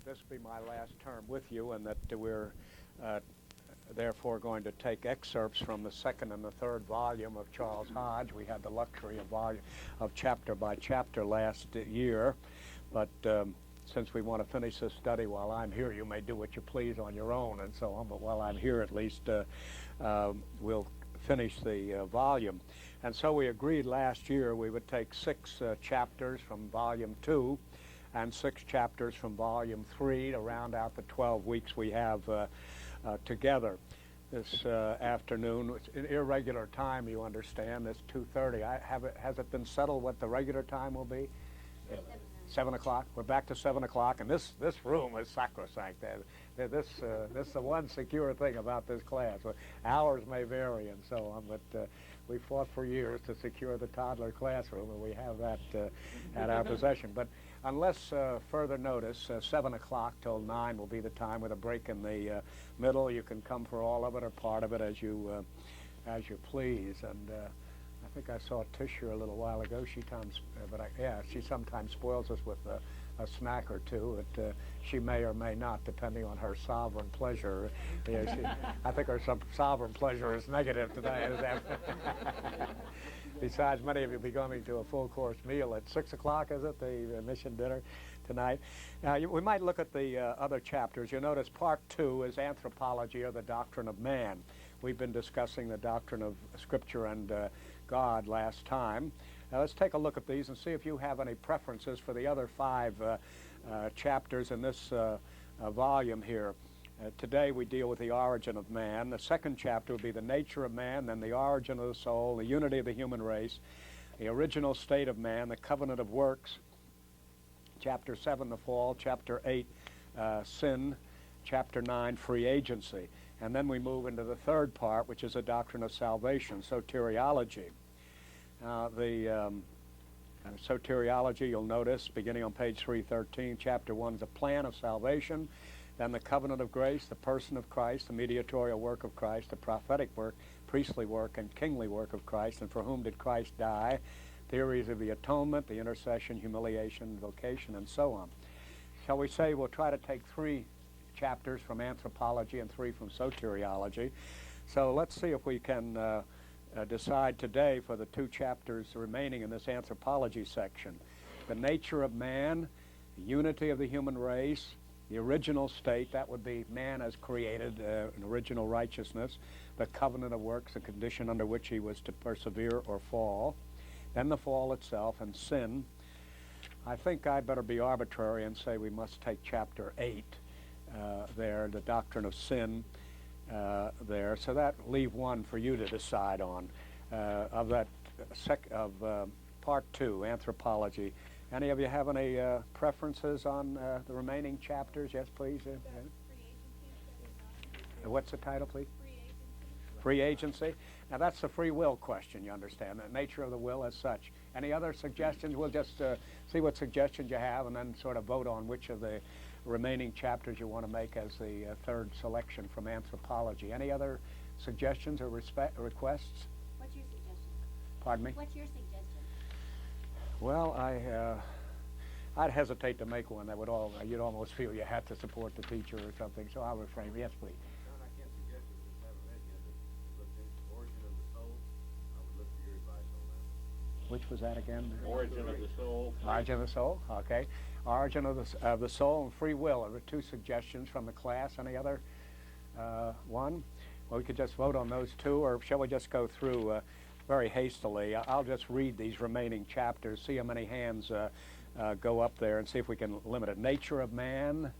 this be my last term with you, and that we're therefore going to take excerpts from the second and the third volume of Charles Hodge. We had the luxury of chapter by chapter last year, but since we want to finish this study while I'm here, you may do what you please on your own and so on, but while I'm here at least we'll finish the volume. And so we agreed last year we would take 6 chapters from volume 2 and 6 chapters from volume 3 to round out the 12 weeks we have together. This afternoon, it's an irregular time, you understand. It's 2:30. Has it been settled what the regular time will be? 7 o'clock. We're back to 7 o'clock, and this room is sacrosanct. This is the one secure thing about this class. Hours may vary and so on, but we fought for years to secure the toddler classroom, and we have that at our possession. But unless further notice, 7 o'clock till 9 will be the time with a break in the middle. You can come for all of it or part of it as you please. And I think I saw Tish here a little while ago. She sometimes spoils us with a snack or two. But she may or may not, depending on her sovereign pleasure. I think her sovereign pleasure is negative today. Besides, many of you will be going to a full-course meal at 6 o'clock, is it, the mission dinner tonight? We might look at the other chapters. You'll notice part 2 is Anthropology, or the doctrine of man. We've been discussing the doctrine of Scripture and God last time. Now let's take a look at these and see if you have any preferences for the other 5 chapters in this volume here. Today we deal with the origin of man. The second chapter will be the nature of man, then the origin of the soul, the unity of the human race, the original state of man, the covenant of works, chapter 7, the fall, chapter 8, sin, chapter 9, free agency. And then we move into the third part, which is the doctrine of salvation, soteriology. The soteriology, you'll notice, beginning on page 313, chapter 1 is a plan of salvation. Then the covenant of grace, the person of Christ, the mediatorial work of Christ, the prophetic work, priestly work, and kingly work of Christ, and for whom did Christ die, theories of the atonement, the intercession, humiliation, vocation, and so on. Shall we say we'll try to take 3 chapters from anthropology and 3 from soteriology. So let's see if we can decide today for the 2 chapters remaining in this anthropology section. The nature of man, the unity of the human race, the original state, that would be man as created, an original righteousness, the covenant of works, the condition under which he was to persevere or fall, then the fall itself, and sin. I think I'd better be arbitrary and say we must take chapter 8 there, the doctrine of sin there. So that leave one for you to decide on of that part 2, anthropology. Any of you have any preferences on the remaining chapters? Yes, please. What's the title, please? Free agency. Now that's the free will question, you understand, the nature of the will as such. Any other suggestions? We'll just see what suggestions you have and then sort of vote on which of the remaining chapters you want to make as the third selection from anthropology. Any other suggestions or requests? What's your suggestion? Pardon me? What's your suggestion? Well, I'd hesitate to make one that would you'd almost feel you had to support the teacher or something, so I'll refrain. Yes, please. John, I can't suggest it, just haven't read yet, but look at the origin of the soul. I would look for your advice on that. Which was that again? Origin of the soul. Origin of the soul, okay. Origin of the soul and free will are the 2 suggestions from the class. Any other one? Well, we could just vote on those 2, or shall we just go through very hastily? I'll just read these remaining chapters, see how many hands go up there, and see if we can limit it. Nature of man,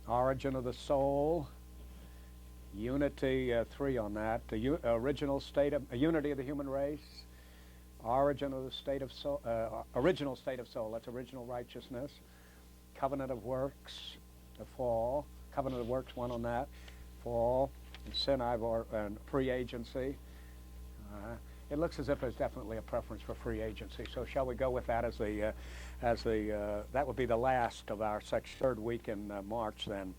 origin of the soul, unity, 3 on that, the original state of unity of the human race, origin of the state of soul, original state of soul, that's original righteousness, covenant of works, the fall, covenant of works, 1 on that, fall, and sin, and free agency. It looks as if there's definitely a preference for free agency. So shall we go with that as that would be the last of our third week in March then.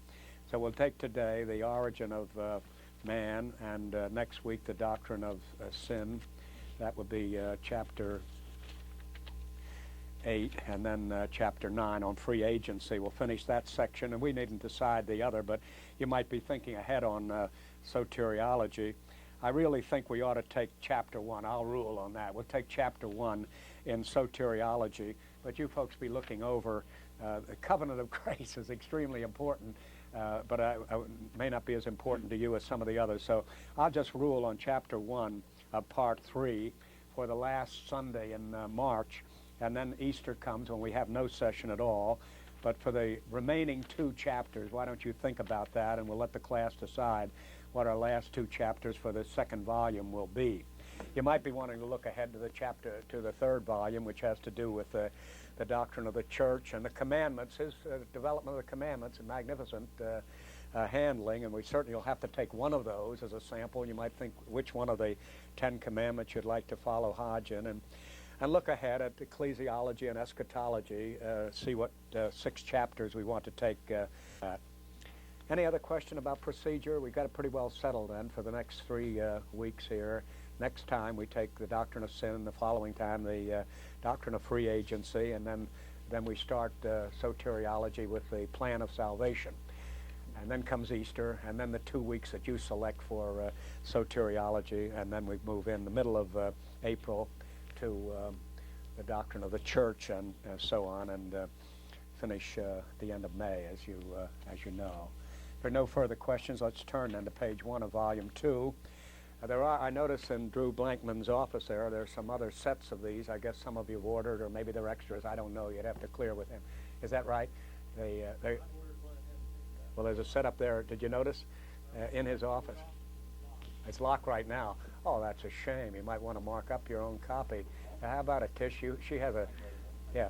So we'll take today the origin of man, and next week the doctrine of sin. That would be chapter 8, and then chapter 9 on free agency. We'll finish that section, and we needn't decide the other, but you might be thinking ahead on soteriology. I really think we ought to take chapter 1. I'll rule on that. We'll take chapter 1 in soteriology, but you folks be looking over the covenant of grace is extremely important, but I may not be as important to you as some of the others. So I'll just rule on chapter 1 of part 3 for the last Sunday in March, and then Easter comes when we have no session at all. But for the remaining 2 chapters, why don't you think about that, and we'll let the class decide what our last 2 chapters for the 2nd volume will be. You might be wanting to look ahead to the the 3rd volume, which has to do with the doctrine of the church and the commandments. His development of the commandments, a magnificent handling, and we certainly will have to take one of those as a sample. You might think which one of the 10 commandments you'd like to follow Hodge in, and look ahead at ecclesiology and eschatology, see what 6 chapters we want to take. Any other question about procedure? We've got it pretty well settled then for the next 3 weeks here. Next time we take the doctrine of sin, the following time the doctrine of free agency, and then we start soteriology with the plan of salvation. And then comes Easter, and then the 2 weeks that you select for soteriology, and then we move in the middle of April to the doctrine of the church and so on, and finish the end of May, as you know. If there are no further questions, let's turn then to page 1 of volume 2. I notice in Drew Blankman's office there's some other sets of these. I guess some of you have ordered, or maybe they're extras. I don't know. You'd have to clear with him. Is that right? Well, there's a set up there. Did you notice? In his office. It's locked right now. Oh, that's a shame. You might want to mark up your own copy. How about a tissue? She has a, yeah.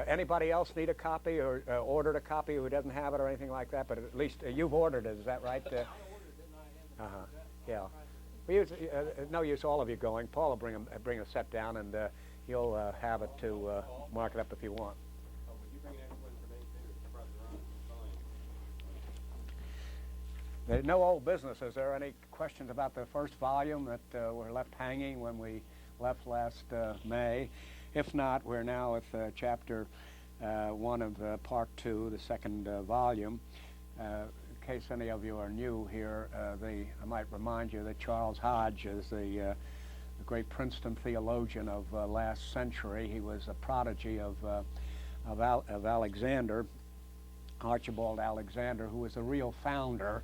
Anybody else need a copy or ordered a copy who doesn't have it or anything like that? But at least you've ordered it. Is that right? Yeah. No use all of you going. Paul will bring a set down, and he'll have it to mark it up if you want. There's no old business. Is there any questions about the first volume that were left hanging when we left last May? If not, we're now with chapter 1 of part 2, the 2nd volume. In case any of you are new here, I might remind you that Charles Hodge is the great Princeton theologian of last century. He was a prodigy of Alexander, Archibald Alexander, who was the real founder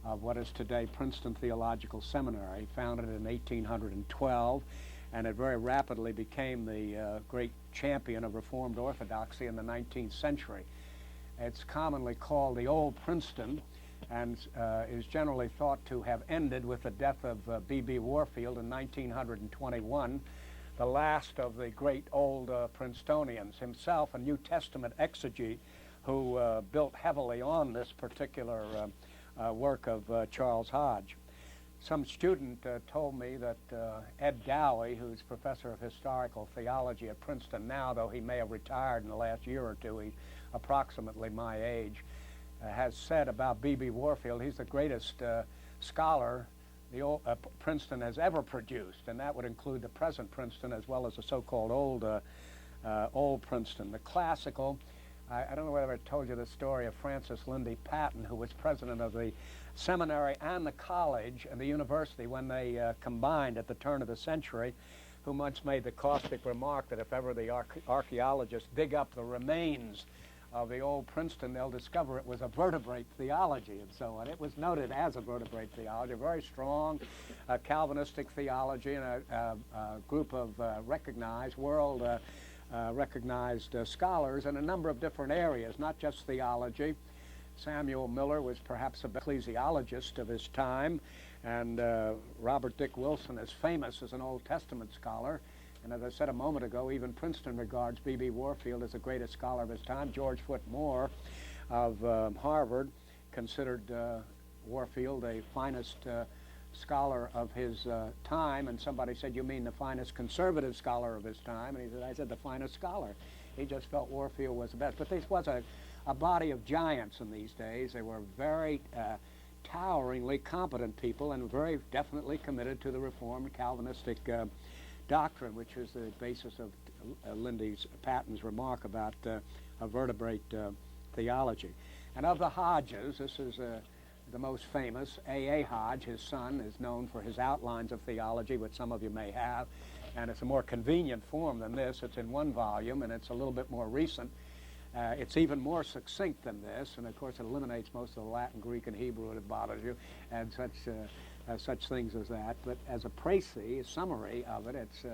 of what is today Princeton Theological Seminary, founded in 1812, and it very rapidly became the great champion of Reformed Orthodoxy in the 19th century. It's commonly called the Old Princeton, and is generally thought to have ended with the death of B.B. Warfield in 1921, the last of the great old Princetonians, himself a New Testament exegete who built heavily on this particular work of Charles Hodge. Some student told me that Ed Dowie, who's professor of historical theology at Princeton now, though he may have retired in the last year or two, he's approximately my age, has said about B.B. Warfield, he's the greatest scholar Princeton has ever produced, and that would include the present Princeton as well as the so-called old Princeton. The classical, I don't know whether I told you the story of Francis Lindy Patton, who was president of the seminary and the college and the university when they combined at the turn of the century, who once made the caustic remark that if ever the archaeologists dig up the remains of the old Princeton, they'll discover it was a vertebrate theology and so on. It was noted as a vertebrate theology, a very strong Calvinistic theology, and a group of world recognized scholars in a number of different areas, not just theology. Samuel Miller was perhaps a ecclesiologist of his time, and Robert Dick Wilson is famous as an Old Testament scholar. And as I said a moment ago, even Princeton regards B.B. Warfield as the greatest scholar of his time. George Foot Moore of Harvard considered Warfield the finest scholar of his time, and somebody said, "You mean the finest conservative scholar of his time?" And he said, "I said the finest scholar." He just felt Warfield was the best. But this was a body of giants in these days. They were very toweringly competent people and very definitely committed to the Reformed Calvinistic doctrine, which is the basis of Lindy Patton's remark about a vertebrate theology. And of the Hodges, this is the most famous. A. Hodge, his son, is known for his outlines of theology, which some of you may have. And it's a more convenient form than this. It's in one volume, and it's a little bit more recent. It's even more succinct than this, and of course it eliminates most of the Latin, Greek, and Hebrew that bothers you, and such things as that. But as a précis, a summary of it, it's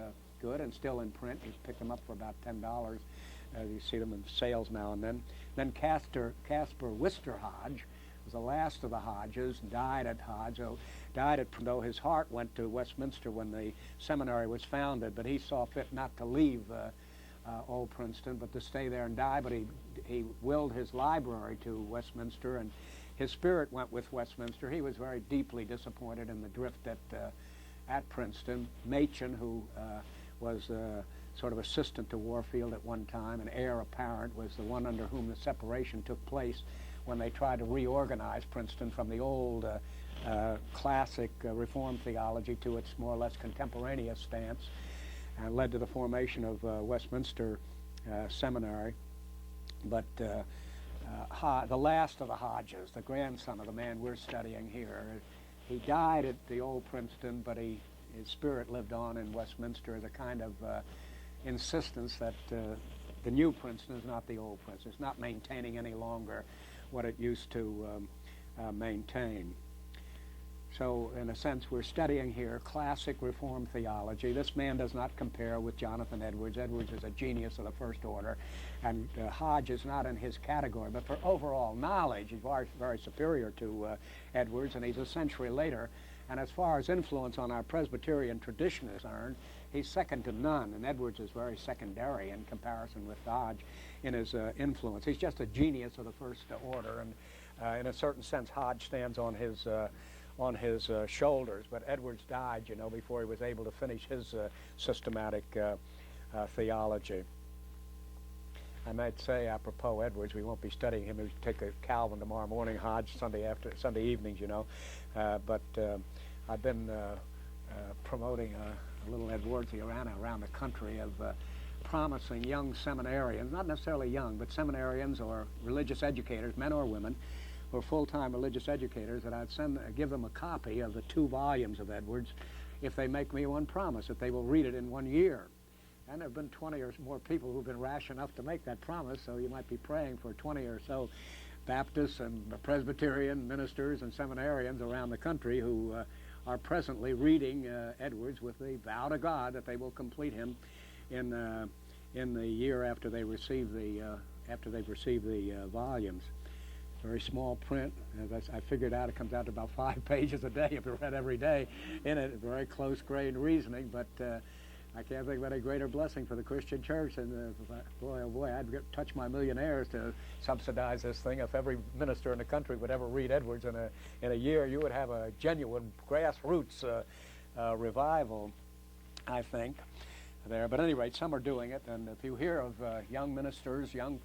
good and still in print. You pick them up for about $10. You see them in sales now and then. Then Caspar Worcester Hodge was the last of the Hodges, died at Hodge, though his heart went to Westminster when the seminary was founded, but he saw fit not to leave old Princeton, but to stay there and die. But he willed his library to Westminster, and his spirit went with Westminster. He was very deeply disappointed in the drift at Princeton. Machen, who was sort of assistant to Warfield at one time, and heir apparent, was the one under whom the separation took place when they tried to reorganize Princeton from the old classic Reformed theology to its more or less contemporaneous stance, and led to the formation of Westminster Seminary. But the last of the Hodges, the grandson of the man we're studying here, he died at the old Princeton, but his spirit lived on in Westminster as a kind of insistence that the new Princeton is not the old Princeton. It's not maintaining any longer what it used to maintain. So, in a sense, we're studying here classic Reformed theology. This man does not compare with Jonathan Edwards. Edwards is a genius of the first order, and Hodge is not in his category. But for overall knowledge, he's very, very superior to Edwards, and he's a century later. And as far as influence on our Presbyterian tradition is concerned, he's second to none, and Edwards is very secondary in comparison with Hodge in his influence. He's just a genius of the first order, and in a certain sense, Hodge stands on his shoulders. But Edwards died, before he was able to finish his systematic theology. I might say, apropos Edwards, we won't be studying him. We'll take a Calvin tomorrow morning, Hodge Sunday evenings, But I've been promoting a little Edwardsiana around the country of promising young seminarians, not necessarily young, but seminarians or religious educators, men or women, or full-time religious educators, that I'd give them a copy of the 2 volumes of Edwards if they make me one promise that they will read it in 1 year. And there have been 20 or more people who've been rash enough to make that promise, so you might be praying for 20 or so Baptists and Presbyterian ministers and seminarians around the country who are presently reading Edwards with the vow to God that they will complete him in the year after they receive they've received the volumes. Very small print. As I figured out, it comes out to about 5 pages a day if you read every day in it. Very close-grained reasoning, but I can't think of any greater blessing for the Christian church. And boy, oh boy, I'd touch my millionaires to subsidize this thing. If every minister in the country would ever read Edwards in a year, you would have a genuine grassroots revival, I think, there. But at any rate, some are doing it. And if you hear of young ministers, young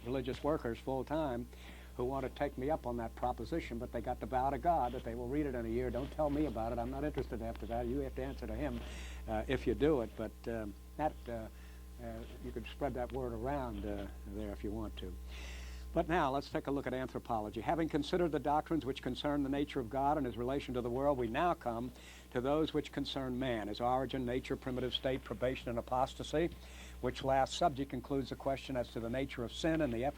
religious workers full-time, who want to take me up on that proposition, but they got the vow to God that they will read it in a year. Don't tell me about it. I'm not interested after that. You have to answer to him if you do it. But you could spread that word around there if you want to. But now let's take a look at anthropology. Having considered the doctrines which concern the nature of God and his relation to the world, we now come to those which concern man, his origin, nature, primitive state, probation, and apostasy, which last subject includes the question as to the nature of sin and the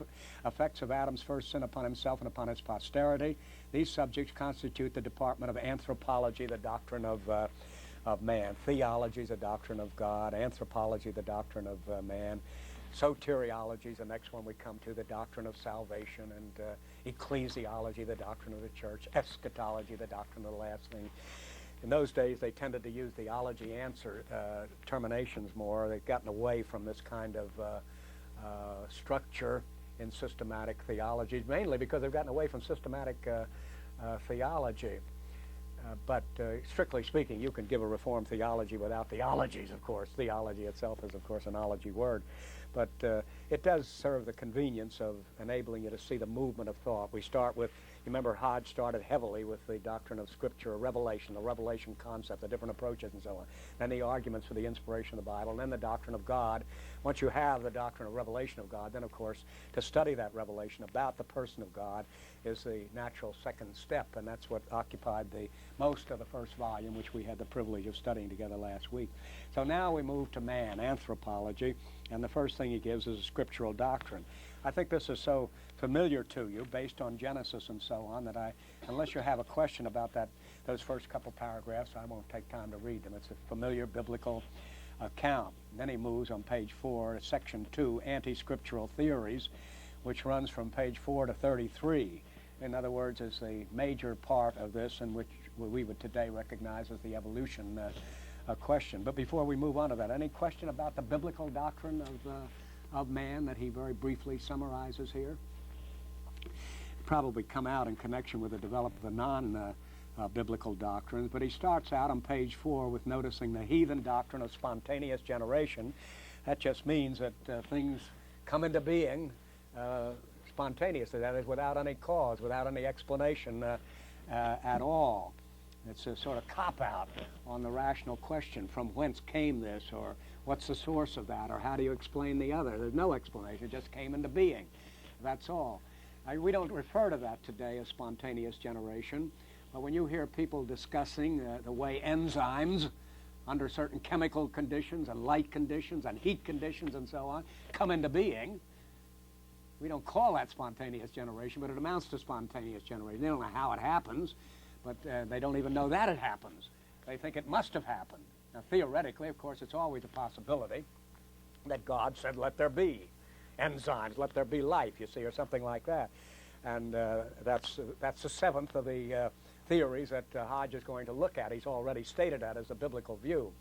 effects of Adam's first sin upon himself and upon his posterity. These subjects constitute the department of anthropology, the doctrine of man. Theology is the doctrine of God. Anthropology, the doctrine of man. Soteriology is the next one we come to, the doctrine of salvation. And ecclesiology, the doctrine of the church. Eschatology, the doctrine of the last thing. In those days, they tended to use theology terminations more. They've gotten away from this kind of structure in systematic theology, mainly because they've gotten away from systematic theology. But strictly speaking, you can give a Reformed theology without theologies, of course. Theology itself is, of course, an ology word. But it does serve the convenience of enabling you to see the movement of thought. We start with, you remember Hodge started heavily with the doctrine of Scripture, revelation, the revelation concept, the different approaches and so on. Then the arguments for the inspiration of the Bible, and then the doctrine of God. Once you have the doctrine of revelation of God, then of course to study that revelation about the person of God is the natural second step, and that's what occupied the most of the first volume, which we had the privilege of studying together last week. So now we move to man, anthropology, and the first thing he gives is a scriptural doctrine. I think this is so familiar to you based on Genesis and so on that unless you have a question about those first couple paragraphs, I won't take time to read them. It's a familiar biblical account. Then he moves on page 4 to section 2, anti-scriptural theories, which runs from page 4 to 33. In other words, is the major part of this, in which we would today recognize as the evolution question. But before we move on to that, any question about the biblical doctrine of man that he very briefly summarizes here? Probably come out in connection with the development of the non-biblical doctrines, but he starts out on page 4 with noticing the heathen doctrine of spontaneous generation. That just means that things come into being spontaneously, that is, without any cause, without any explanation at all. It's a sort of cop-out on the rational question, from whence came this, or what's the source of that, or how do you explain the other? There's no explanation, it just came into being. That's all. We don't refer to that today as spontaneous generation, but when you hear people discussing the way enzymes under certain chemical conditions and light conditions and heat conditions and so on come into being, we don't call that spontaneous generation, but it amounts to spontaneous generation. They don't know how it happens, but they don't even know that it happens. They think it must have happened. Now, theoretically, of course, it's always a possibility that God said, let there be enzymes, let there be life, you see, or something like that. And that's the seventh of the theories that Hodge is going to look at. He's already stated that as a biblical view.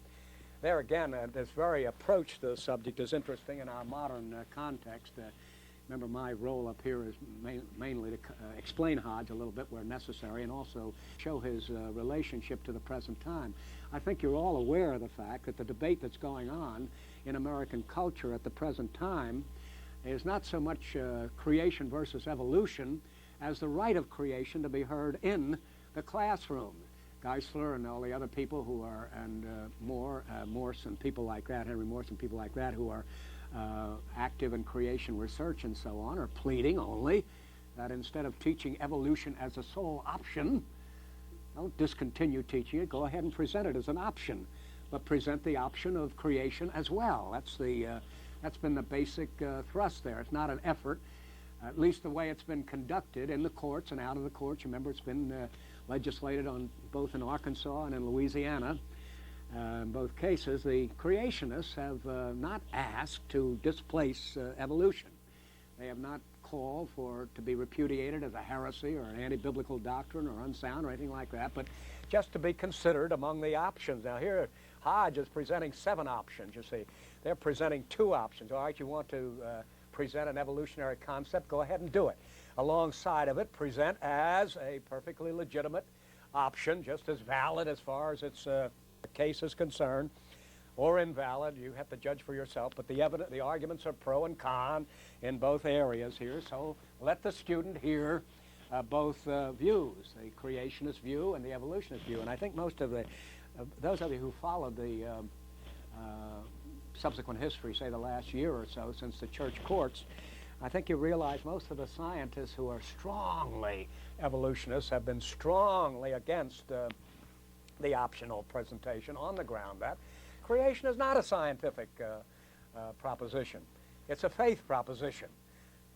There again, this very approach to the subject is interesting in our modern context. Remember, my role up here is mainly to explain Hodge a little bit where necessary and also show his relationship to the present time. I think you're all aware of the fact that the debate that's going on in American culture at the present time is not so much creation versus evolution as the right of creation to be heard in the classroom. Geisler and all the other people who are, and Morse and people like that, Henry Morse and people like that, who are active in creation research and so on, are pleading only that instead of teaching evolution as a sole option, don't discontinue teaching it, go ahead and present it as an option, but present the option of creation as well. That's been the basic thrust there. It's not an effort, at least the way it's been conducted in the courts and out of the courts. Remember, it's been legislated on both in Arkansas and in Louisiana. In both cases, the creationists have not asked to displace evolution. They have not called for it to be repudiated as a heresy or an anti-biblical doctrine or unsound or anything like that, but just to be considered among the options. Now here, Hodge is presenting 7 options, you see. They're presenting 2 options. All right, you want to present an evolutionary concept, go ahead and do it. Alongside of it, present as a perfectly legitimate option, just as valid as far as its case is concerned, or invalid. You have to judge for yourself, but the arguments are pro and con in both areas here, so let the student hear both views, the creationist view and the evolutionist view. And I think most of those of you who followed the subsequent history, say the last year or so since the church courts, I think you realize most of the scientists who are strongly evolutionists have been strongly against the optional presentation on the ground that creation is not a scientific proposition. It's a faith proposition.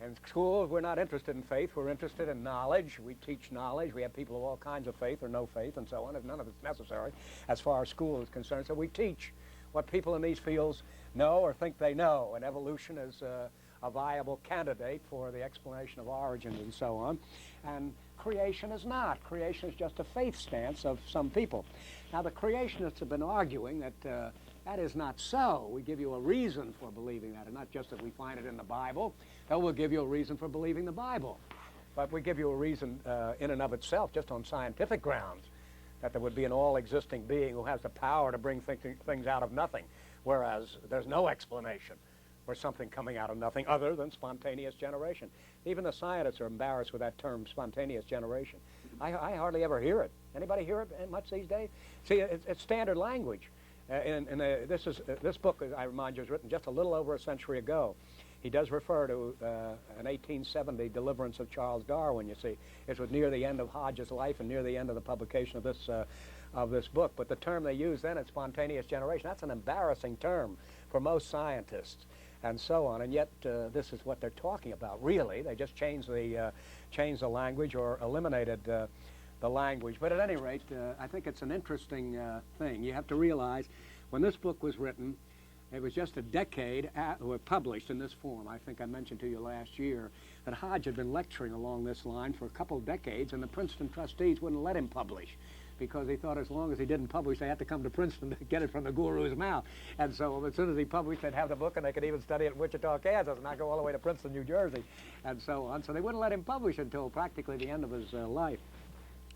In schools, we're not interested in faith. We're interested in knowledge. We teach knowledge. We have people of all kinds of faith or no faith and so on. None of it's necessary as far as school is concerned. So we teach what people in these fields know or think they know. And evolution is a viable candidate for the explanation of origins and so on. And creation is not. Creation is just a faith stance of some people. Now, the creationists have been arguing that that is not so. We give you a reason for believing that, and not just that we find it in the Bible. No, we'll give you a reason for believing the Bible. But we give you a reason in and of itself, just on scientific grounds, that there would be an all-existing being who has the power to bring things out of nothing, whereas there's no explanation or something coming out of nothing other than spontaneous generation. Even the scientists are embarrassed with that term, spontaneous generation. I hardly ever hear it. Anybody hear it much these days? See, it's standard language. This book, I remind you, was written just a little over a century ago. He does refer to an 1870 deliverance of Charles Darwin, you see. It was near the end of Hodge's life and near the end of the publication of this book. But the term they used then is spontaneous generation. That's an embarrassing term for most scientists and so on. And yet this is what they're talking about, really. They just changed the language or eliminated the language. But at any rate, I think it's an interesting thing. You have to realize when this book was written, it was just a decade published in this form. I think I mentioned to you last year that Hodge had been lecturing along this line for a couple of decades, and the Princeton trustees wouldn't let him publish because he thought as long as he didn't publish, they had to come to Princeton to get it from the guru's mouth. And so as soon as he published, they'd have the book, and they could even study it in Wichita, Kansas, and not go all the way to Princeton, New Jersey, and so on. So they wouldn't let him publish until practically the end of his life.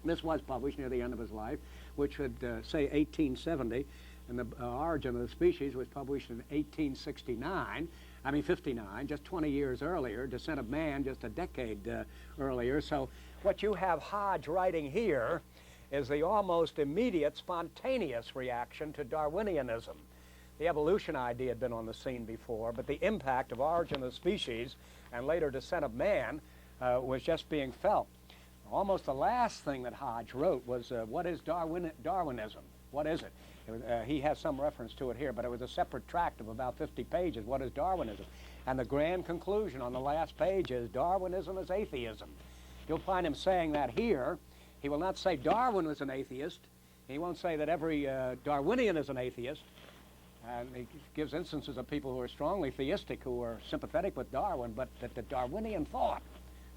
This was published near the end of his life, which would say 1870, and the Origin of the Species was published in 1869, 59, just 20 years earlier, Descent of Man just a decade earlier. So what you have Hodge writing here is the almost immediate spontaneous reaction to Darwinianism. The evolution idea had been on the scene before, but the impact of Origin of the Species and later Descent of Man was just being felt. Almost the last thing that Hodge wrote was, what is Darwinism? What is it? He has some reference to it here, but it was a separate tract of about 50 pages. What is Darwinism? And the grand conclusion on the last page is Darwinism is atheism. You'll find him saying that here. He will not say Darwin was an atheist. He won't say that every Darwinian is an atheist. And he gives instances of people who are strongly theistic, who are sympathetic with Darwin, but that the Darwinian thought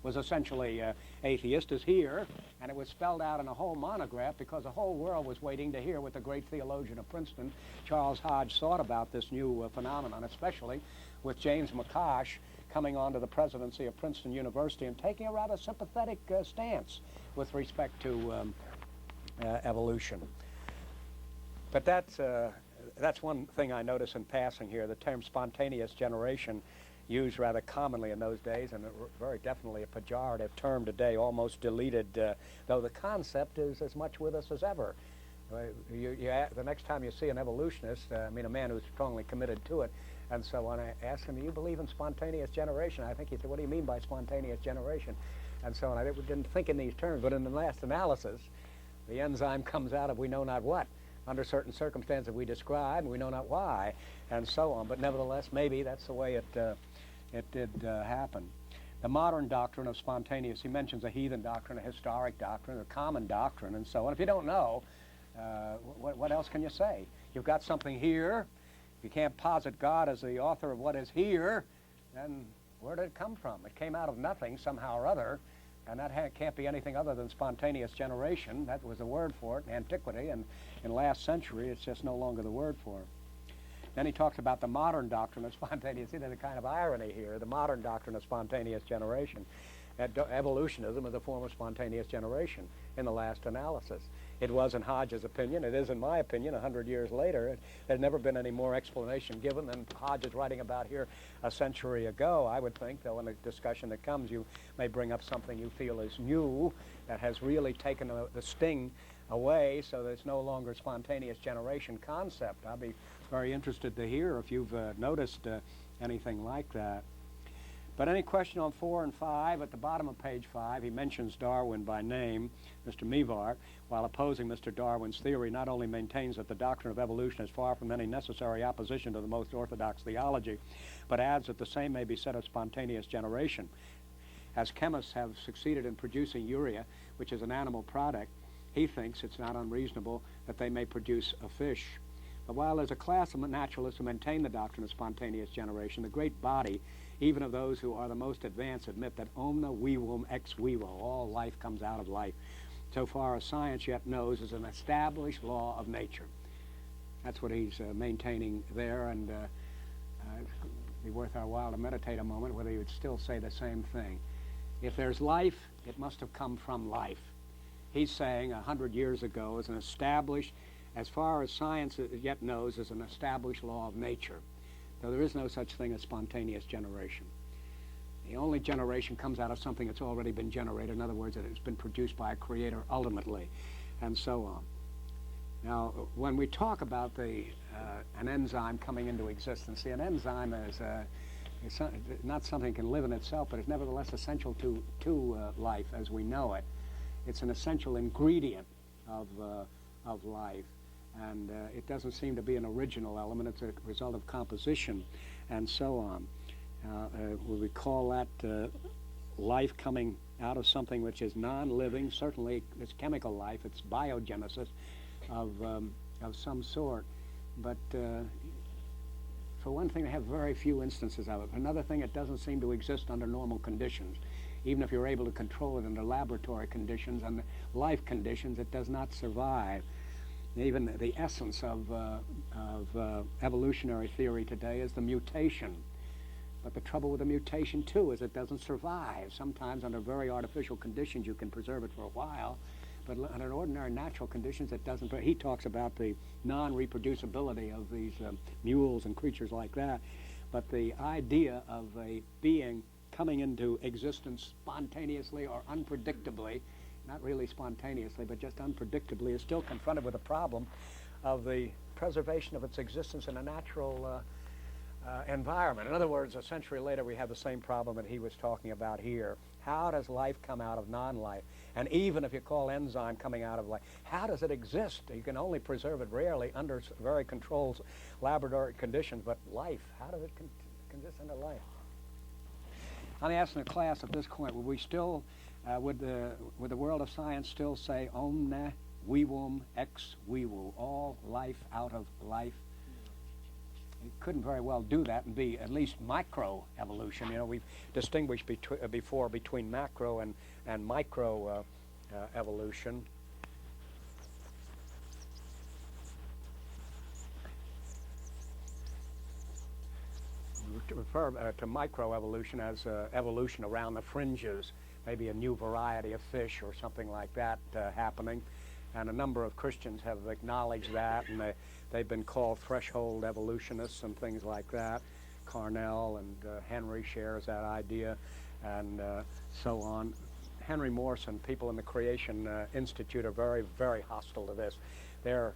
was essentially atheist is here, and it was spelled out in a whole monograph because the whole world was waiting to hear what the great theologian of Princeton, Charles Hodge, thought about this new phenomenon, especially with James McCosh coming on to the presidency of Princeton University and taking a rather sympathetic stance with respect to evolution. But that's one thing I notice in passing here. The term spontaneous generation used rather commonly in those days, and very definitely a pejorative term today, almost deleted, though the concept is as much with us as ever. The next time you see an evolutionist, a man who's strongly committed to it, and so on, I ask him, do you believe in spontaneous generation? I think he said, what do you mean by spontaneous generation? And so on. I didn't think in these terms, but in the last analysis, the enzyme comes out of we know not what. Under certain circumstances we describe, and we know not why, and so on. But nevertheless, maybe that's the way it did happen. The modern doctrine of spontaneous, he mentions a heathen doctrine, a historic doctrine, a common doctrine, and so on. If you don't know, what else can you say? You've got something here. If you can't posit God as the author of what is here, then where did it come from? It came out of nothing somehow or other, and that can't be anything other than spontaneous generation. That was the word for it in antiquity, and in last century it's just no longer the word for it. Then he talks about the modern doctrine of spontaneous. See, there's a kind of irony here, the modern doctrine of spontaneous generation. Evolutionism is a form of spontaneous generation in the last analysis. It was in Hodge's opinion. It is in my opinion 100 years later. There's never been any more explanation given than Hodge is writing about here a century ago, I would think, though in the discussion that comes you may bring up something you feel is new that has really taken the sting away so that it's no longer spontaneous generation concept. I'll be very interested to hear if you've noticed anything like that. But any question on 4 and 5, at the bottom of page 5, he mentions Darwin by name, Mr. Mivart, while opposing Mr. Darwin's theory, not only maintains that the doctrine of evolution is far from any necessary opposition to the most orthodox theology, but adds that the same may be said of spontaneous generation. As chemists have succeeded in producing urea, which is an animal product, he thinks it's not unreasonable that they may produce a fish. But while there's a class of naturalists who maintain the doctrine of spontaneous generation, the great body, even of those who are the most advanced, admit that omnia vivum ex vivo, all life comes out of life, so far as science yet knows, is an established law of nature. That's what he's maintaining there, and it'd be worth our while to meditate a moment whether he would still say the same thing. If there's life, it must have come from life. He's saying 100 years ago is an established, as far as science yet knows, is an established law of nature. though there is no such thing as spontaneous generation. The only generation comes out of something that's already been generated. In other words, that it's been produced by a creator ultimately, and so on. Now, when we talk about an enzyme coming into existence, see, an enzyme is not something that can live in itself, but it's nevertheless essential to life as we know it. It's an essential ingredient of life, and it doesn't seem to be an original element. It's a result of composition, and so on. We call that life coming out of something which is non-living. Certainly, it's chemical life. It's biogenesis of some sort. But for one thing, they have very few instances of it. Another thing, it doesn't seem to exist under normal conditions. Even if you're able to control it under laboratory conditions and life conditions, it does not survive. Even the essence of evolutionary theory today is the mutation. But the trouble with the mutation, too, is it doesn't survive. Sometimes under very artificial conditions, you can preserve it for a while, but under ordinary natural conditions, it doesn't. He talks about the non-reproducibility of these mules and creatures like that. But the idea of a being coming into existence spontaneously or unpredictably, not really spontaneously, but just unpredictably, is still confronted with the problem of the preservation of its existence in a natural environment. In other words, a century later, we have the same problem that he was talking about here. How does life come out of non-life? And even if you call enzyme coming out of life, how does it exist? You can only preserve it rarely under very controlled laboratory conditions, but life, how does it consist under life? I'm asking the class at this point, would we still, would the world of science still say omne vivum ex vivo, all life out of life? It couldn't very well do that and be at least microevolution. You know, we've distinguished before between macro and micro evolution. We refer to microevolution as evolution around the fringes, maybe a new variety of fish or something like that happening. And a number of Christians have acknowledged that, and they've been called threshold evolutionists and things like that. Carnell and Henry shares that idea, and so on. Henry Morse and people in the Creation Institute are very, very hostile to this. They're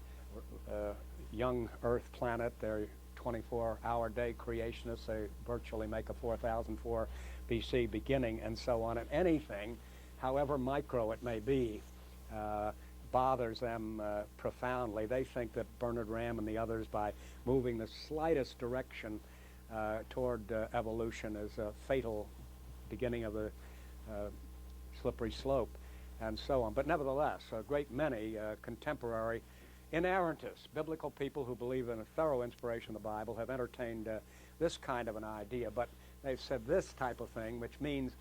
young Earth planet. They're 24-hour day creationists. They virtually make a 4004 BC beginning, and so on. And anything, however micro it may be, bothers them profoundly. They think that Bernard Ramm and the others, by moving the slightest direction toward evolution, is a fatal beginning of a slippery slope, and so on. But nevertheless, a great many contemporary inerrantists, biblical people who believe in a thorough inspiration of the Bible, have entertained this kind of an idea. But they've said this type of thing, which means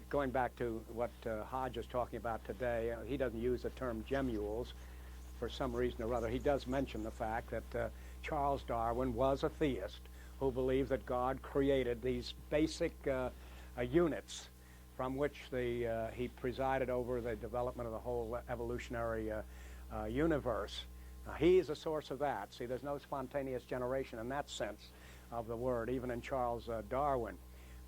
going back to what Hodge is talking about today, he doesn't use the term gemules for some reason or other. He does mention the fact that Charles Darwin was a theist who believed that God created these basic units from which he presided over the development of the whole evolutionary universe. Now, he is a source of that. See, there's no spontaneous generation in that sense of the word, even in Charles Darwin.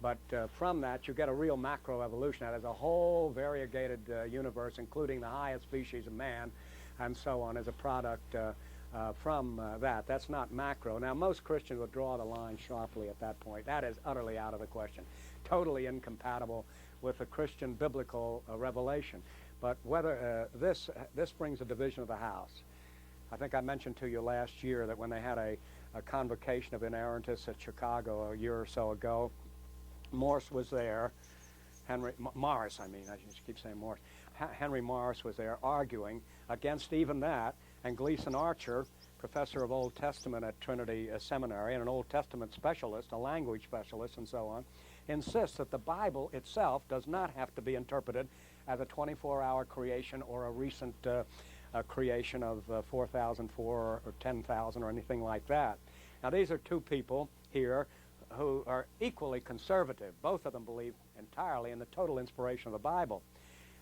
But from that, you get a real macroevolution. That is a whole variegated universe, including the highest species of man, and so on, as a product from that. That's not macro. Now, most Christians will draw the line sharply at that point. That is utterly out of the question, totally incompatible with the Christian biblical revelation. But whether this brings a division of the house. I think I mentioned to you last year that when they had a convocation of inerrantists at Chicago a year or so ago, Morse was there. Morris, I just keep saying Morse. Henry Morris was there arguing against even that, and Gleason Archer, professor of Old Testament at Trinity Seminary and an Old Testament specialist, a language specialist and so on, insists that the Bible itself does not have to be interpreted as a 24-hour creation or a recent creation of 4,004 or 10,000 or anything like that. Now, these are two people here who are equally conservative. Both of them believe entirely in the total inspiration of the Bible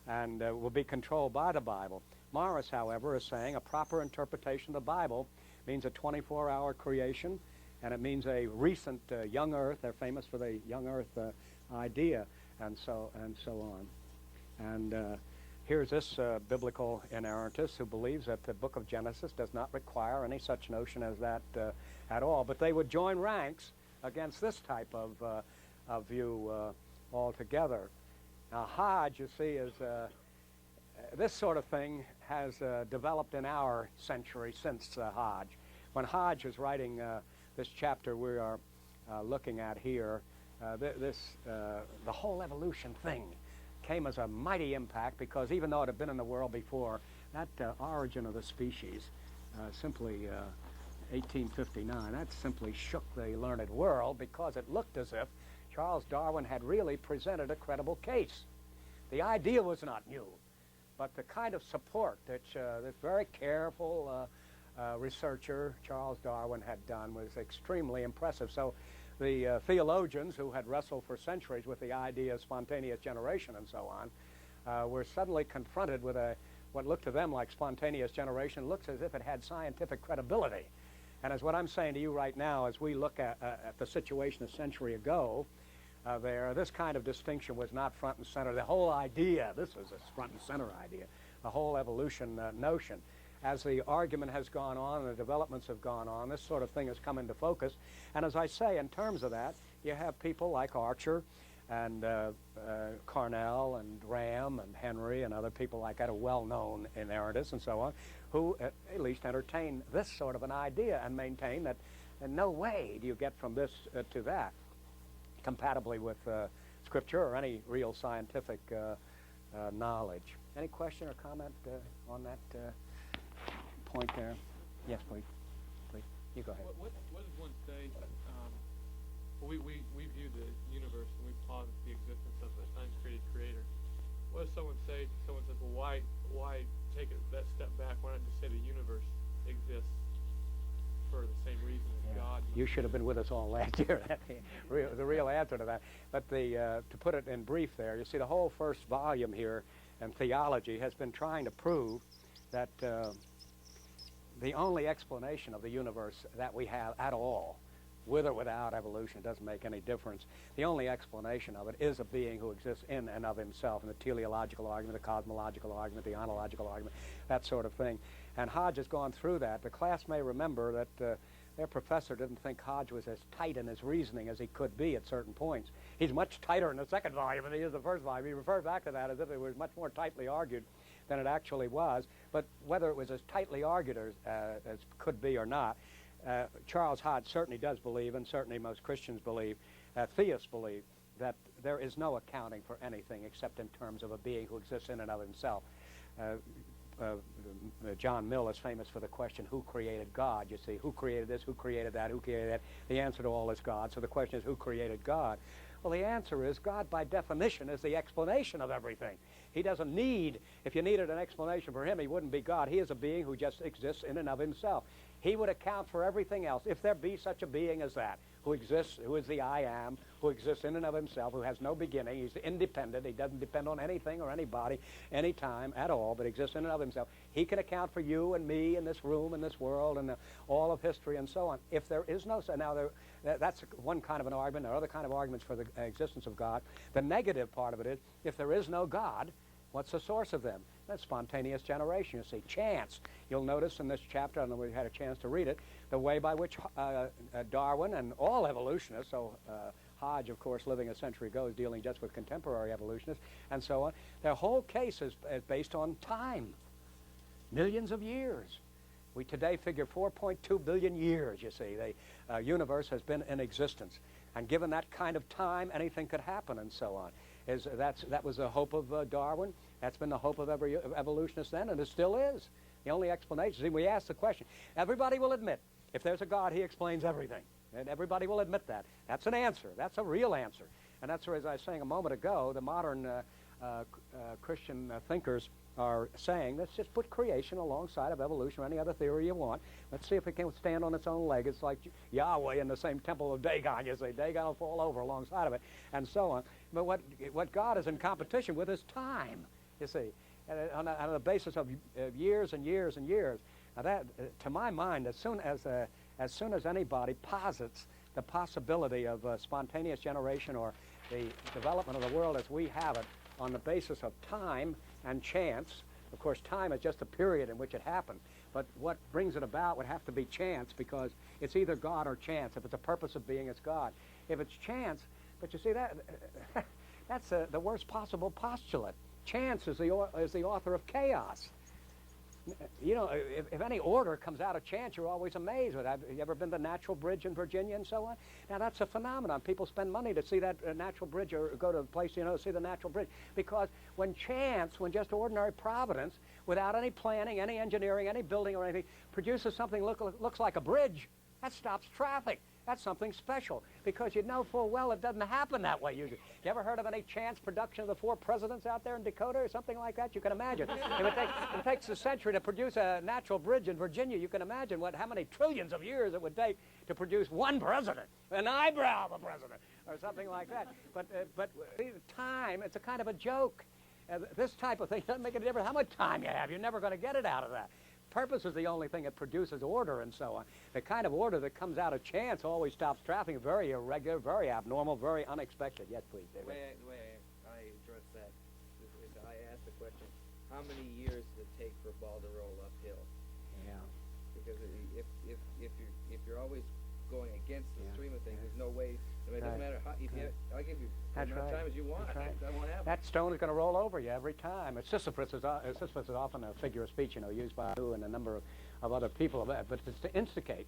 and will be controlled by the Bible. Morris, however, is saying a proper interpretation of the Bible means a 24-hour creation and it means a recent young earth. They're famous for the young earth idea, and so on. And here's this biblical inerrantist who believes that the book of Genesis does not require any such notion as that at all. But they would join ranks against this type of view altogether. Now, Hodge, you see, is this sort of thing has developed in our century since Hodge. When Hodge was writing this chapter we are looking at here, the whole evolution thing came as a mighty impact, because even though it had been in the world before, that origin of the species, simply 1859, that simply shook the learned world, because it looked as if Charles Darwin had really presented a credible case. The idea was not new, but the kind of support that this very careful researcher, Charles Darwin, had done was extremely impressive. So the theologians who had wrestled for centuries with the idea of spontaneous generation and so on were suddenly confronted with what looked to them like spontaneous generation. Looks as if it had scientific credibility. And as what I'm saying to you right now, as we look at the situation a century ago, this kind of distinction was not front and center. The whole idea, this is a front and center idea, the whole evolution notion. As the argument has gone on and the developments have gone on, this sort of thing has come into focus. And as I say, in terms of that, you have people like Archer and Carnell and Graham and Henry and other people like that, are well-known inerrantists and so on, who at least entertain this sort of an idea and maintain that in no way do you get from this to that, compatibly with Scripture or any real scientific knowledge. Any question or comment on that point there? Yes, please. Please, you go ahead. What does one say? We view the universe and we posit the existence of an uncreated creator. What does someone say? Someone says, well, why take that step back? Why not just say the universe exists for the same reason as God? You should have been with us all last year. The real answer to that. But to put it in brief there, you see the whole first volume here in Theology has been trying to prove that the only explanation of the universe that we have at all, with or without evolution, it doesn't make any difference. The only explanation of it is a being who exists in and of himself, in the teleological argument, the cosmological argument, the ontological argument, that sort of thing. And Hodge has gone through that. The class may remember that their professor didn't think Hodge was as tight in his reasoning as he could be at certain points. He's much tighter in the second volume than he is the first volume. He referred back to that as if it was much more tightly argued than it actually was. But whether it was as tightly argued as could be or not, Charles Hodge certainly does believe, and certainly most Christians believe, theists believe, that there is no accounting for anything except in terms of a being who exists in and of himself. John Mill is famous for the question, who created God? You see, who created this, who created that, who created that? The answer to all is God. So the question is, who created God? Well, the answer is God, by definition, is the explanation of everything. He doesn't need, if you needed an explanation for him, he wouldn't be God. He is a being who just exists in and of himself. He would account for everything else, if there be such a being as that, who exists, who is the I am, who exists in and of himself, who has no beginning. He's independent. He doesn't depend on anything or anybody, any time at all, but exists in and of himself. He can account for you and me in this room, in this world, and all of history and so on. If there is no, now that's one kind of an argument. There are other kind of arguments for the existence of God. The negative part of it is, if there is no God, what's the source of them? That's spontaneous generation, you see. Chance. You'll notice in this chapter, I don't know if we had a chance to read it, the way by which Darwin and all evolutionists, so Hodge, of course, living a century ago, is dealing just with contemporary evolutionists, and so on. Their whole case is based on time. Millions of years. We today figure 4.2 billion years, you see. The universe has been in existence. And given that kind of time, anything could happen and so on. That was the hope of Darwin. That's been the hope of every evolutionist then, and it still is. The only explanation, see, we ask the question, everybody will admit, if there's a God, he explains everything. And everybody will admit that. That's an answer. That's a real answer. And that's where, as I was saying a moment ago, the modern Christian thinkers are saying, let's just put creation alongside of evolution or any other theory you want. Let's see if it can stand on its own leg. It's like Yahweh in the same temple of Dagon. You say, Dagon will fall over alongside of it, and so on. But what God is in competition with is time, you see, and on the basis of years and years and years. Now that, to my mind, as soon as as soon as anybody posits the possibility of spontaneous generation or the development of the world as we have it on the basis of time and chance. Of course, time is just a period in which it happened, but what brings it about would have to be chance, because it's either God or chance. If it's a purpose of being, it's God. If it's chance, but you see, that's the worst possible postulate. Chance is the author of chaos. You know, if any order comes out of chance, you're always amazed. Have you ever been to the Natural Bridge in Virginia and so on? Now, that's a phenomenon. People spend money to see that natural bridge, or go to a place, you know, to see the natural bridge. Because when chance, when just ordinary providence, without any planning, any engineering, any building or anything, produces something looks like a bridge, that stops traffic. That's something special, because you know full well it doesn't happen that way usually. You ever heard of any chance production of the 4 presidents out there in Dakota or something like that? You can imagine. If it takes a century to produce a natural bridge in Virginia, you can imagine how many trillions of years it would take to produce one president, an eyebrow of a president, or something like that. But time, it's a kind of a joke. This type of thing doesn't make any difference how much time you have. You're never going to get it out of that. Purpose is the only thing that produces order and so on. The kind of order that comes out of chance always stops traffic. Very irregular, very abnormal, very unexpected. Yes, please, David. The way I address that is I ask the question, how many years does it take for a ball to roll uphill? Yeah. Because if you're always going against the stream of things, there's no way. I mean, it doesn't matter how. I'll give you as much time as you want. That's right. That won't happen. That stone is going to roll over you every time. Sisyphus is often a figure of speech, you know, used by you and a number of other people. But it's to indicate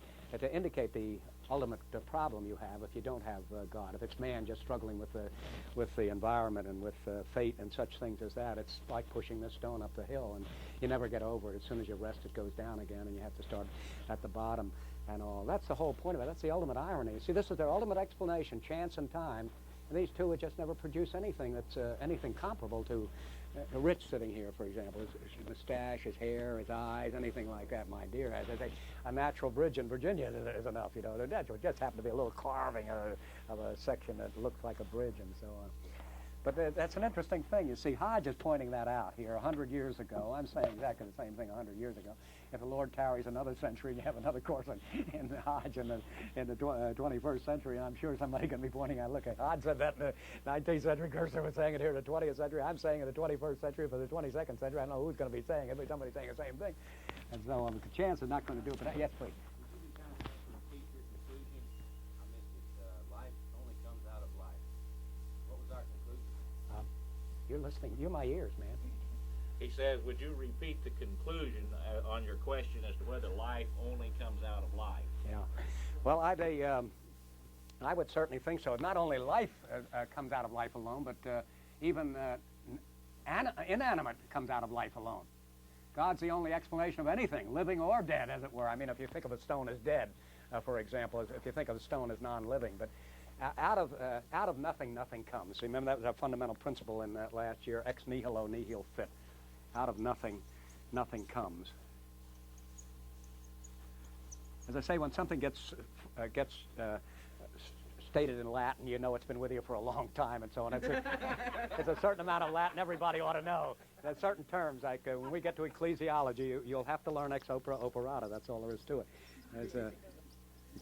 the ultimate problem you have if you don't have God. If it's man just struggling with the environment and with fate and such things as that, it's like pushing this stone up the hill, and you never get over it. As soon as you rest, it goes down again, and you have to start at the bottom and all. That's the whole point of it. That's the ultimate irony. See, this is their ultimate explanation, chance and time. And these two would just never produce anything that's anything comparable to Rich sitting here, for example. His mustache, his hair, his eyes, anything like that, my dear. As I say, a natural bridge in Virginia is enough, you know. It just happened to be a little carving of a section that looks like a bridge and so on. But that's an interesting thing. You see, Hodge is pointing that out here 100 years ago. I'm saying exactly the same thing 100 years ago. If the Lord tarries another century, you have another course in Hodge in the 21st century, and I'm sure somebody can be pointing out, look, Hodge said that in the 19th century, Gerstner was saying it here in the 20th century, I'm saying in the 21st century, for the 22nd century, I don't know who's going to be saying it, but somebody's saying the same thing. And so on. The chance is not going to do it, but yes, please. Repeat your conclusion. I missed it. Life only comes out of life. What was our conclusion? You're listening. You're my ears, man. He says, would you repeat the conclusion on your question as to whether life only comes out of life? Yeah. Well, I would certainly think so. Not only life comes out of life alone, but even inanimate comes out of life alone. God's the only explanation of anything, living or dead, as it were. I mean, if you think of a stone as dead, for example, if you think of a stone as non-living, but out of nothing, nothing comes. See, remember that was our fundamental principle in that last year, ex nihilo nihil fit. Out of nothing, nothing comes. As I say, when something gets stated in Latin, you know it's been with you for a long time and so on. It's a certain amount of Latin everybody ought to know. There's certain terms, like when we get to ecclesiology, you'll have to learn ex opera operata. That's all there is to it. There's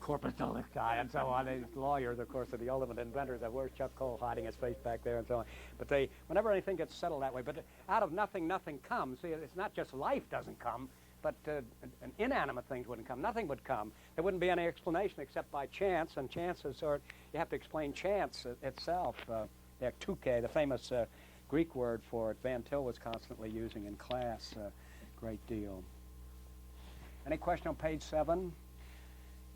corpus delicti and so on. These lawyers, of course, are the ultimate inventors. Where's Chuck Cole hiding his face back there and so on. But whenever anything gets settled that way, but out of nothing, nothing comes. See, it's not just life doesn't come, but inanimate things wouldn't come. Nothing would come. There wouldn't be any explanation except by chance, and chance is you have to explain chance itself. The ektuke, the famous Greek word for it, Van Til was constantly using in class a great deal. Any question on page 7?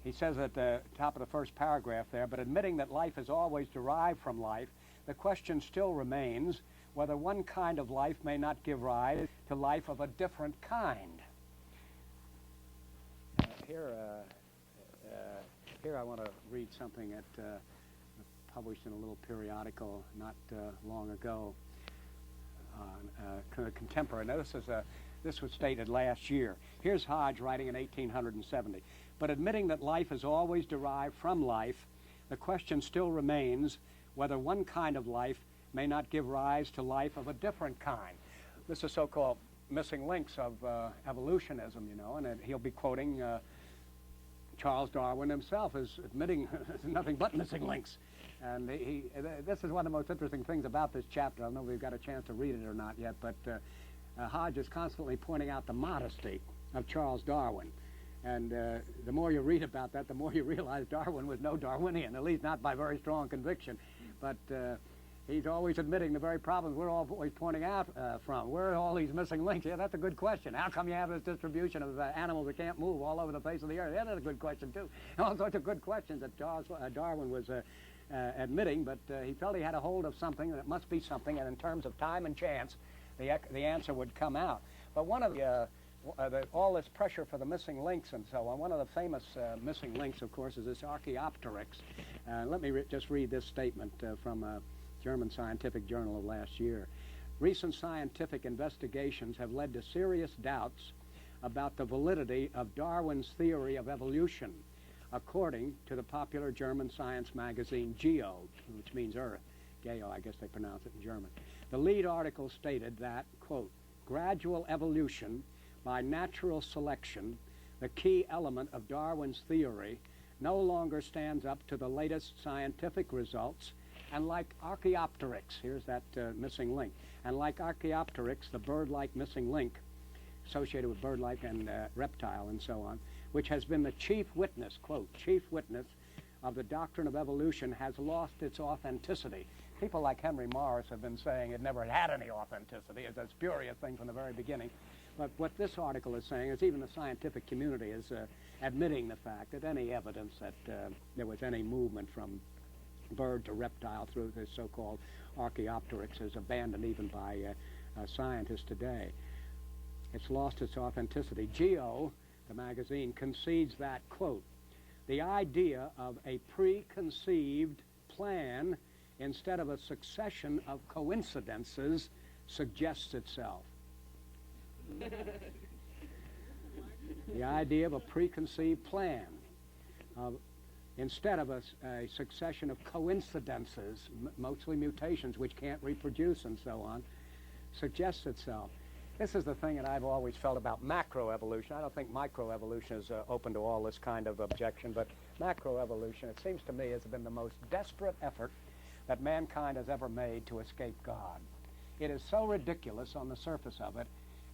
He says at the top of the first paragraph there, but admitting that life is always derived from life, the question still remains whether one kind of life may not give rise to life of a different kind. Here I want to read something that published in a little periodical not long ago, contemporary. Now this was stated last year. Here's Hodge writing in 1870. But admitting that life is always derived from life, the question still remains whether one kind of life may not give rise to life of a different kind. This is so-called missing links of evolutionism, you know, and he'll be quoting Charles Darwin himself is admitting nothing but missing links. And this is one of the most interesting things about this chapter. I don't know if we've got a chance to read it or not yet, but Hodge is constantly pointing out the modesty of Charles Darwin. And the more you read about that, the more you realize Darwin was no Darwinian, at least not by very strong conviction. But he's always admitting the very problems we're always pointing out from. Where are all these missing links? Yeah, that's a good question. How come you have this distribution of animals that can't move all over the face of the earth? Yeah, that's a good question, too. All sorts of good questions that Darwin was admitting, but he felt he had a hold of something, that it must be something, and in terms of time and chance, the answer would come out. But one of the all this pressure for the missing links and so on, one of the famous missing links, of course, is this Archaeopteryx. Let me just read this statement from a German scientific journal of last year. Recent scientific investigations have led to serious doubts about the validity of Darwin's theory of evolution, according to the popular German science magazine Geo, which means Earth. Geo, I guess they pronounce it in German. The lead article stated that, quote, gradual evolution by natural selection, the key element of Darwin's theory, no longer stands up to the latest scientific results, and like Archaeopteryx, here's that missing link, and like Archaeopteryx, the bird-like missing link, associated with bird-like and reptile and so on, which has been the chief witness, quote, chief witness of the doctrine of evolution, has lost its authenticity. People like Henry Morris have been saying it never had any authenticity. It's a spurious thing from the very beginning. But what this article is saying is even the scientific community is admitting the fact that any evidence that there was any movement from bird to reptile through this so-called Archaeopteryx is abandoned even by scientists today. It's lost its authenticity. Geo, the magazine, concedes that, quote, the idea of a preconceived plan instead of a succession of coincidences suggests itself. The idea of a preconceived plan instead of a succession of coincidences, mostly mutations which can't reproduce and so on, suggests itself. This is the thing that I've always felt about macroevolution. I don't think microevolution is open to all this kind of objection, but macroevolution, it seems to me, has been the most desperate effort that mankind has ever made to escape God. It is so ridiculous on the surface of it,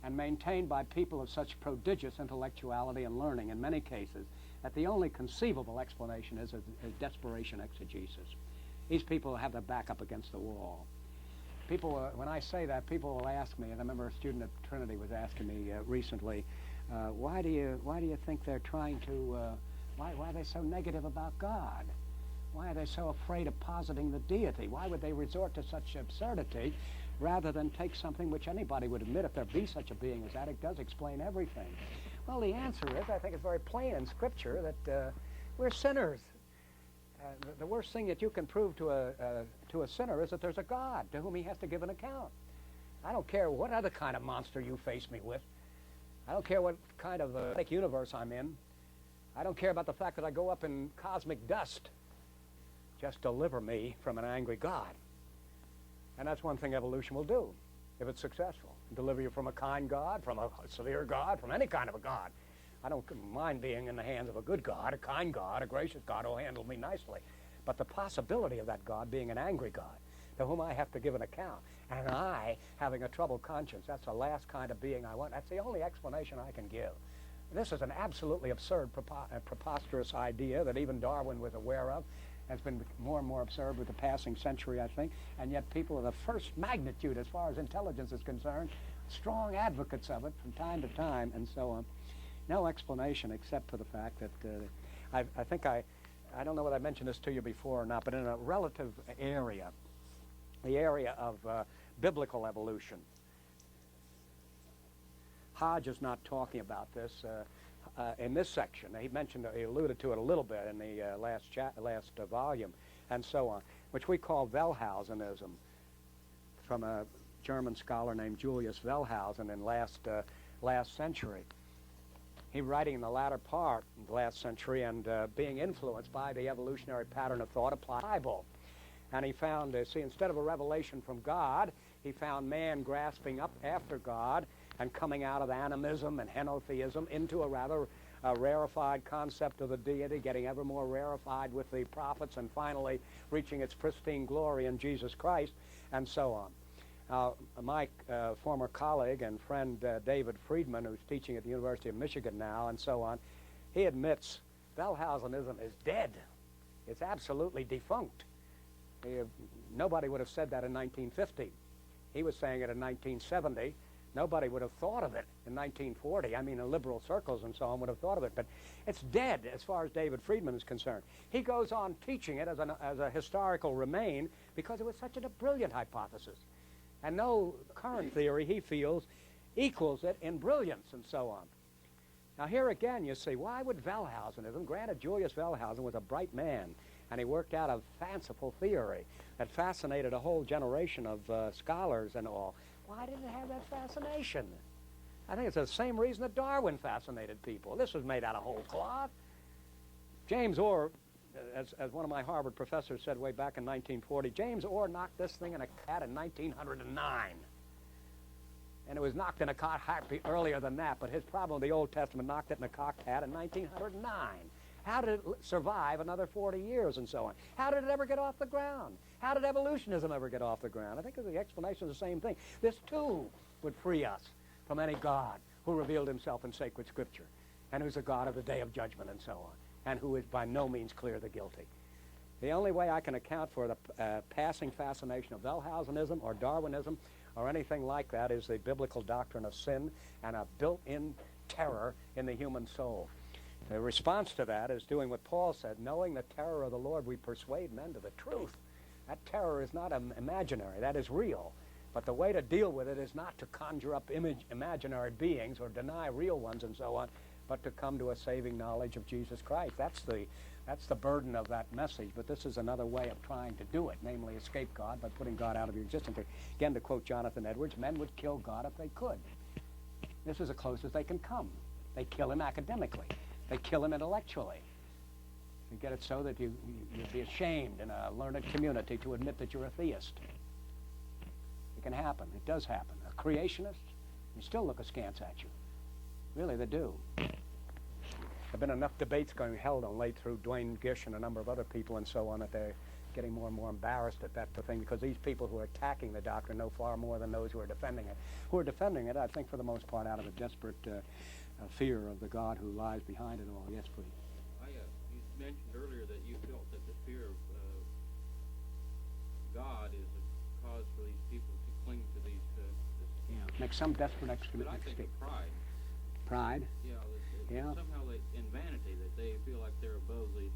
and maintained by people of such prodigious intellectuality and learning in many cases, that the only conceivable explanation is desperation exegesis. These people have their back up against the wall. People, when I say that, people will ask me, and I remember a student at Trinity was asking me recently, why do you think they're trying to, why are they so negative about God? Why are they so afraid of positing the deity? Why would they resort to such absurdity rather than take something which anybody would admit, if there be such a being as that, it does explain everything? Well, the answer is, I think it's very plain in Scripture, that we're sinners. The worst thing that you can prove to a sinner is that there's a God to whom he has to give an account. I don't care what other kind of monster you face me with. I don't care what kind of universe I'm in. I don't care about the fact that I go up in cosmic dust. Just deliver me from an angry God. And that's one thing evolution will do, if it's successful. Deliver you from a kind God, from a severe God, from any kind of a God. I don't mind being in the hands of a good God, a kind God, a gracious God who'll handle me nicely. But the possibility of that God being an angry God, to whom I have to give an account, and I having a troubled conscience, that's the last kind of being I want. That's the only explanation I can give. This is an absolutely absurd, preposterous idea that even Darwin was aware of. Has been more and more absurd with the passing century, I think, and yet people of the first magnitude as far as intelligence is concerned, strong advocates of it from time to time, and so on. No explanation except for the fact that I think I don't know whether I mentioned this to you before or not, but in a relative area, the area of biblical evolution. Hodge is not talking about this in this section. He alluded to it a little bit in the last volume, and so on, which we call Wellhausenism, from a German scholar named Julius Wellhausen in last century. He writing in the latter part of the last century and being influenced by the evolutionary pattern of thought applied to the Bible. And he found, instead of a revelation from God, he found man grasping up after God and coming out of animism and henotheism into a rather rarefied concept of the deity, getting ever more rarefied with the prophets, and finally reaching its pristine glory in Jesus Christ, and so on. My former colleague and friend David Friedman, who's teaching at the University of Michigan now, and so on, he admits Wellhausenism is dead. It's absolutely defunct. Nobody would have said that in 1950. He was saying it in 1970. Nobody would have thought of it in 1940. I mean, in liberal circles and so on would have thought of it. But it's dead as far as David Friedman is concerned. He goes on teaching it as a historical remain because it was such a brilliant hypothesis. And no current theory, he feels, equals it in brilliance and so on. Now here again, you see, why would Wellhausenism, granted Julius Wellhausen was a bright man, and he worked out a fanciful theory that fascinated a whole generation of scholars and all. Why did it have that fascination? I think it's the same reason that Darwin fascinated people. This was made out of whole cloth. James Orr, as one of my Harvard professors said way back in 1940, James Orr knocked this thing in a cat in 1909. And it was knocked in a cocked hat earlier than that, but his problem with the Old Testament knocked it in a cocked hat in 1909. How did it survive another 40 years and so on? How did it ever get off the ground? How did evolutionism ever get off the ground? I think the explanation is the same thing. This, too, would free us from any God who revealed himself in sacred scripture and who's a God of the day of judgment and so on, and who is by no means clear the guilty. The only way I can account for the passing fascination of Wellhausenism or Darwinism or anything like that is the biblical doctrine of sin and a built-in terror in the human soul. The response to that is doing what Paul said, knowing the terror of the Lord, we persuade men to the truth. That terror is not imaginary, that is real. But the way to deal with it is not to conjure up imaginary beings or deny real ones and so on, but to come to a saving knowledge of Jesus Christ. That's the burden of that message, but this is another way of trying to do it, namely escape God by putting God out of your existence. Again, to quote Jonathan Edwards, men would kill God if they could. This is as close as they can come. They kill him academically. They kill him intellectually. You get it so that you'd be ashamed in a learned community to admit that you're a theist. It can happen. It does happen. A creationist, they still look askance at you. Really, they do. There have been enough debates held on late through Dwayne Gish and a number of other people and so on that they're getting more and more embarrassed at that thing because these people who are attacking the doctrine know far more than those who are defending it. Who are defending it, I think, for the most part, out of a desperate fear of the God who lies behind it all. Yes, please. You mentioned earlier that you felt that the fear of God is a cause for these people to cling to these. Make some desperate But I think of pride. Pride? Yeah. Somehow in vanity that they feel like they're above these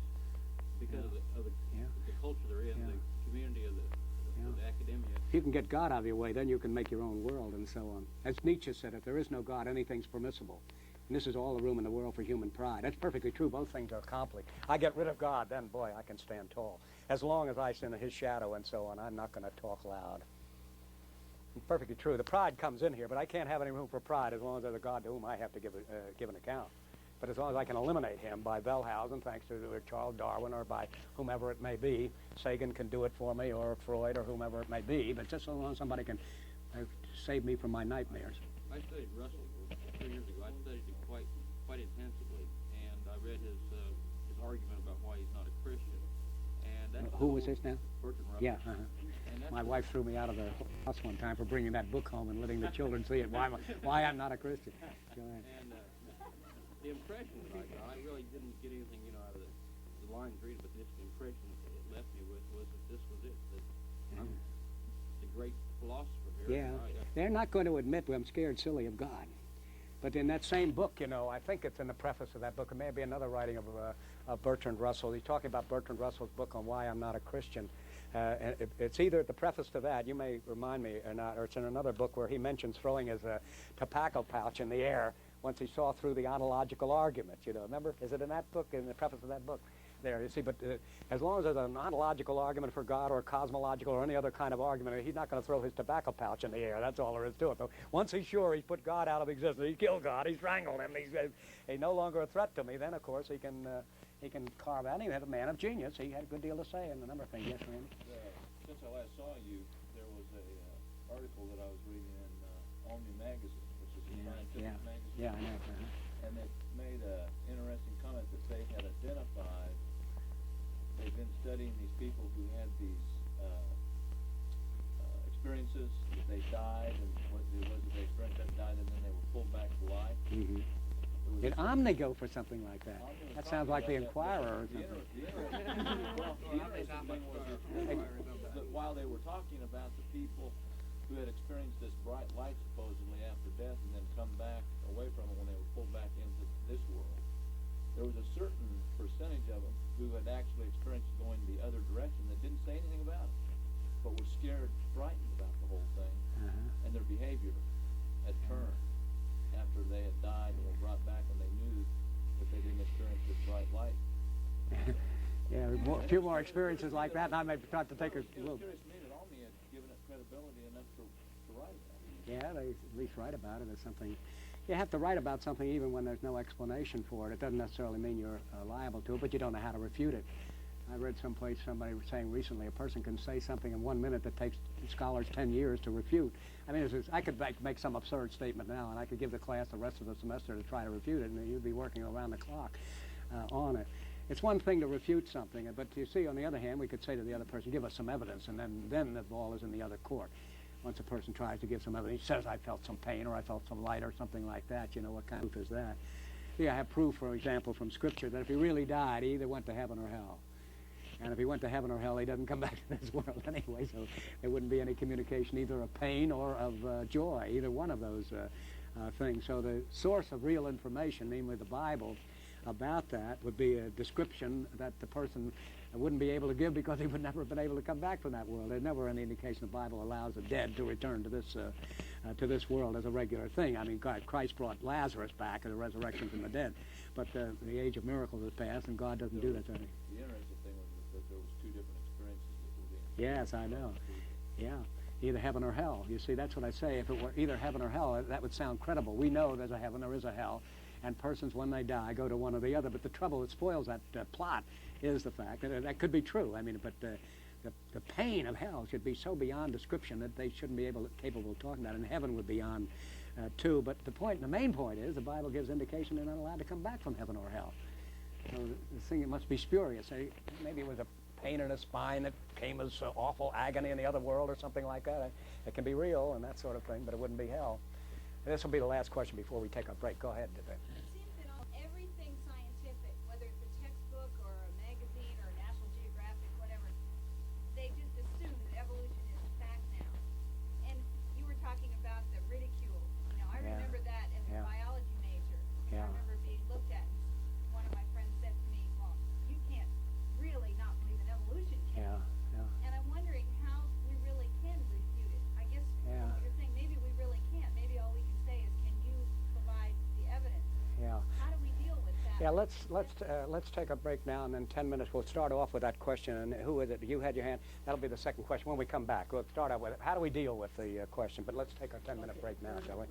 because of the culture they're in, the community of the academia. If you can get God out of your way, then you can make your own world and so on. As Nietzsche said, if there is no God, anything's permissible. And this is all the room in the world for human pride. That's perfectly true. Both things are conflict. I get rid of God, then, boy, I can stand tall. As long as I sit in his shadow and so on, I'm not going to talk loud. It's perfectly true. The pride comes in here, but I can't have any room for pride as long as there's a God to whom I have to give an account. But as long as I can eliminate him by Wellhausen, thanks to Charles Darwin, or by whomever it may be, Sagan can do it for me, or Freud, or whomever it may be, but just so long as somebody can save me from my nightmares. I studied Russell 3 years ago. I studied him quite intensively, and I read his argument about why he's not a Christian. And who was this now? Bertrand Russell. Yeah. My wife threw me out of the house one time for bringing that book home and letting the children see it. Why I'm not a Christian. Go ahead. And the impression that I got, I really didn't get anything, out of the lines reading, but just the impression that it left me with was that this was it. That I'm the great philosopher here. Yeah. They're not going to admit I'm scared silly of God. But in that same book, I think it's in the preface of that book, it may be another writing of Bertrand Russell. He's talking about Bertrand Russell's book on why I'm not a Christian. And it's either the preface to that, you may remind me or not, or it's in another book where he mentions throwing his tobacco pouch in the air once he saw through the ontological argument. Remember? Is it in that book, in the preface of that book? There, you see, but as long as there's an ontological argument for God or a cosmological or any other kind of argument, he's not going to throw his tobacco pouch in the air. That's all there is to it. But once he's sure he's put God out of existence, he's killed God, he's strangled him, he's no longer a threat to me, then, of course, he can carve out. He had a man of genius. He had a good deal to say in a number of things. Yes, Randy? Since I last saw you, there was a article that I was reading in Omni Magazine, which is a scientific magazine. Yeah, I know. and they made a interesting comment that they had identified. They've been studying these people who had these experiences that they died, and what it was that they experienced that died, and then they were pulled back to life. Mm-hmm. Did Omni go for something like that? That sounds like the Inquirer or something. The interesting thing was that while they were talking about the people who had experienced this bright light supposedly after death and then come back away from it when they were pulled back into this world, there was a certain percentage of them who had actually experienced going the other direction that didn't say anything about it, but were scared, frightened about the whole thing, and their behavior had turned after they had died and were brought back, and they knew that they didn't experience this bright light. Yeah, a few more experiences like that, and I may try to take a little... It was curious to me that Omni had given it credibility enough to write about it. Yeah, they at least write about it as something. You have to write about something even when there's no explanation for it. It doesn't necessarily mean you're liable to it, but you don't know how to refute it. I read someplace somebody was saying recently a person can say something in 1 minute that takes scholars 10 years to refute. I mean, I could make some absurd statement now, and I could give the class the rest of the semester to try to refute it, and you'd be working around the clock on it. It's one thing to refute something, but you see, on the other hand, we could say to the other person, give us some evidence, and then the ball is in the other court. Once a person tries to give some evidence, he says, I felt some pain, or I felt some light, or something like that, you know, what kind of proof is that? Yeah, I have proof, for example, from Scripture, that if he really died, he either went to heaven or hell. And if he went to heaven or hell, he doesn't come back to this world anyway, so there wouldn't be any communication either of pain or of joy, either one of those things. So the source of real information, namely the Bible, about that would be a description that the person wouldn't be able to give because he would never have been able to come back from that world. There's never any indication the Bible allows the dead to return to this world as a regular thing. I mean, Christ brought Lazarus back at the resurrection from the dead, but the age of miracles has passed, and God doesn't do that to any. The interesting thing was that there was two different experiences that were being... Yes, I know. Yeah, either heaven or hell. You see, that's what I say. If it were either heaven or hell, that would sound credible. We know there's a heaven, there is a hell, and persons, when they die, go to one or the other. But the trouble that spoils that plot is the fact that that could be true. I mean, but the pain of hell should be so beyond description that they shouldn't be capable of talking about it, and heaven would be beyond too. But the main point is the Bible gives indication they're not allowed to come back from heaven or hell. So the thing, it must be spurious. Maybe it was a pain in the spine that came as awful agony in the other world or something like that. It can be real and that sort of thing, but it wouldn't be hell. And this will be the last question before we take our break. Go ahead, Vivek. It seems that everything scientific, whether it's a textbook or a magazine or National Geographic, whatever, they just assume that evolution is fact now. And you were talking about the ridicule. You know, I remember that as a biology major. I remember being looked at. One of my friends said to me, well, you can't really not believe in evolution, can you? And I'm wondering how we really can refute it. I guess from what you're saying, maybe we really can't. Maybe all we can say is, can you provide the evidence? Yeah. How do we deal with that? Yeah, let's take a break now, and then 10 minutes we'll start off with that question. And who is it? You had your hand. That'll be the second question when we come back. We'll start out with it. How do we deal with the question? But let's take our 10-minute break now, shall we?